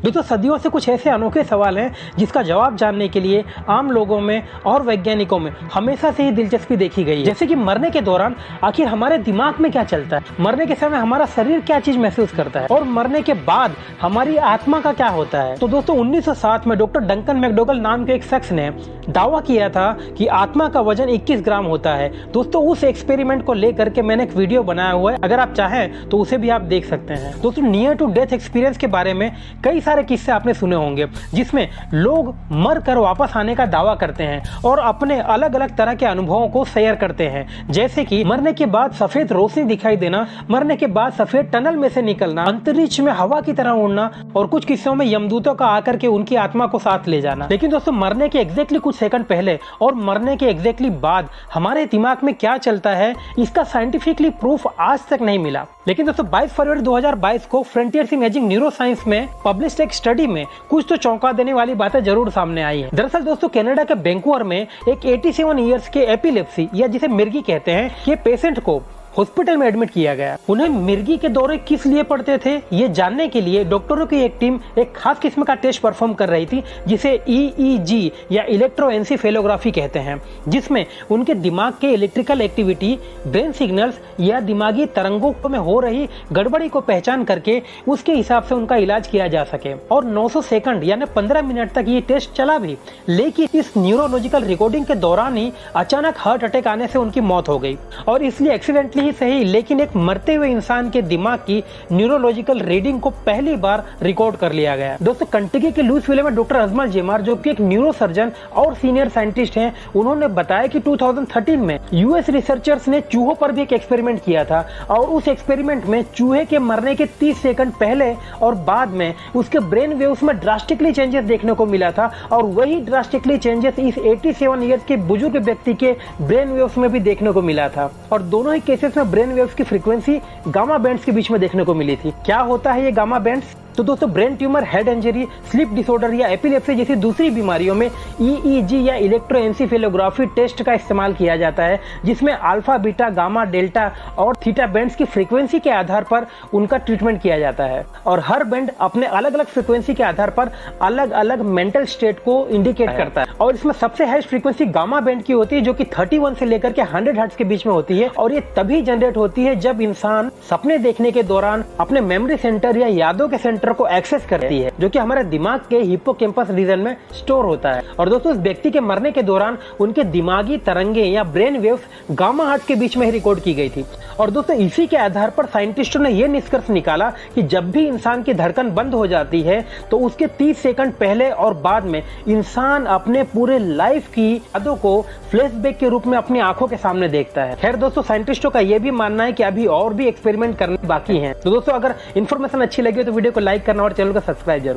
दोस्तों सदियों से कुछ ऐसे अनोखे सवाल हैं जिसका जवाब जानने के लिए आम लोगों में और वैज्ञानिकों में हमेशा से ही दिलचस्पी देखी गई है। जैसे कि मरने के दौरान आखिर हमारे दिमाग में क्या चलता है, मरने के समय हमारा शरीर क्या चीज महसूस करता है और मरने के बाद हमारी आत्मा का क्या होता है। तो दोस्तों 1907 में डॉक्टर डंकन मैकडोगल नाम के एक शख्स ने दावा किया था कि आत्मा का वजन 21 ग्राम होता है। दोस्तों उस एक्सपेरिमेंट को लेकर के मैंने एक वीडियो बनाया हुआ है, अगर आप चाहें तो उसे भी आप देख सकते हैं। दोस्तों नियर टू डेथ एक्सपीरियंस के बारे में कई सारे किस्से आपने सुने होंगे जिसमें लोग मर कर वापस आने का दावा करते हैं और अपने अलग अलग तरह के अनुभवों को शेयर करते हैं, जैसे कि मरने के बाद सफेद रोशनी दिखाई देना, मरने के बाद सफेद टनल में से निकलना, अंतरिक्ष में हवा की तरह उड़ना और कुछ किस्सों में यमदूतों का आकर के उनकी आत्मा को साथ ले जाना। लेकिन दोस्तों मरने के एग्जैक्टली कुछ सेकंड पहले और मरने के एग्जैक्टली बाद हमारे दिमाग में क्या चलता है, इसका साइंटिफिकली प्रूफ आज तक नहीं मिला। लेकिन दोस्तों 22 फरवरी 2022 को फ्रंटियर्स इन एजिंग न्यूरोसाइंस में पब्लिश्ड एक स्टडी में कुछ तो चौंका देने वाली बातें जरूर सामने आई हैं। दरअसल दोस्तों कनाडा के वैंकूवर में एक 87 इयर्स के एपिलेप्सी या जिसे मिर्गी कहते हैं, ये पेशेंट को हॉस्पिटल में एडमिट किया गया। उन्हें मिर्गी के दौरे किस लिए पड़ते थे ये जानने के लिए डॉक्टरों की एक टीम एक खास किस्म का टेस्ट परफॉर्म कर रही थी जिसे EEG या इलेक्ट्रोएन्सेफेलोग्राफी कहते हैं, जिसमें उनके दिमाग के इलेक्ट्रिकल एक्टिविटी, ब्रेन सिग्नल्स या दिमागी तरंगों में हो रही गड़बड़ी को पहचान करके उसके हिसाब से उनका इलाज किया जा सके। और 900 सेकंड यानी 15 मिनट तक ये टेस्ट चला भी, लेकिन इस न्यूरोलॉजिकल रिकॉर्डिंग के दौरान ही अचानक हार्ट अटैक आने से उनकी मौत हो गई। और इसलिए एक्सीडेंटली ही सही लेकिन एक मरते हुए इंसान के दिमाग की न्यूरोलॉजिकल रीडिंग को पहली बार रिकॉर्ड कर लिया गया। दोस्तों कंटकी के लुइसविले में डॉक्टर अजमल जेमार जो कि एक न्यूरोसर्जन और सीनियर साइंटिस्ट हैं, उन्होंने बताया कि 2013 में यूएस रिसर्चर्स ने चूहों पर भी एक एक्सपेरिमेंट किया था और उस एक्सपेरिमेंट में चूहे के मरने के 30 सेकंड पहले और बाद में उसके ब्रेन वेव्स में ड्रास्टिकली चेंजेस देखने को मिला था और वही ड्रास्टिकली चेंजेस इस 87 ईयर्स के बुजुर्ग व्यक्ति के ब्रेन वेव्स में भी देखने को मिला था। और दोनों ही केसेस में ब्रेन वेव्स की फ्रीक्वेंसी गामा बैंड्स के बीच में देखने को मिली थी। क्या होता है ये गामा बैंड्स? तो दोस्तों brain tumour, head injury, sleep disorder या एपिलेप्सी जैसी दूसरी बीमारियों में EEG या इलेक्ट्रोएन्सेफेलोग्राफी टेस्ट का इस्तेमाल किया जाता है, जिसमें अल्फा, बीटा, गामा, डेल्टा और थीटा बैंड्स की फ्रीक्वेंसी के आधार पर उनका ट्रीटमेंट किया जाता है। और हर बैंड अपने अलग अलग फ्रीक्वेंसी के आधार पर अलग अलग मेंटल स्टेट को इंडिकेट करता है। और इसमें सबसे हाईएस्ट फ्रीक्वेंसी गामा बैंड की होती है जो कि 31 से लेकर के 100 हर्ट्ज के बीच में होती है और ये तभी जनरेट होती है जब इंसान सपने देखने के दौरान अपने मेमोरी सेंटर या यादों के सेंटर को एक्सेस करती है, जो कि हमारे दिमाग के हिप्पोकैम्पस रीजन में स्टोर होता है। और दोस्तों इस व्यक्ति के मरने के दौरान उनके दिमागी तरंगे या ब्रेन वेव्स गामा हर्ट्ज के बीच में ही रिकॉर्ड की गई थी। और दोस्तों इसी के आधार पर साइंटिस्टों ने यह निष्कर्ष निकाला कि जब भी इंसान की धड़कन बंद हो जाती है तो उसके 30 सेकंड पहले और बाद में इंसान अपने पूरे लाइफ की यादों को फ्लैशबैक के रूप में अपनी आंखों के सामने देखता है। खैर दोस्तों साइंटिस्टों का यह भी मानना है कि अभी और भी एक्सपेरिमेंट करने बाकी हैं। तो दोस्तों अगर इन्फॉर्मेशन अच्छी लगी तो वीडियो को लाइक करना और चैनल को सब्सक्राइब जरूर।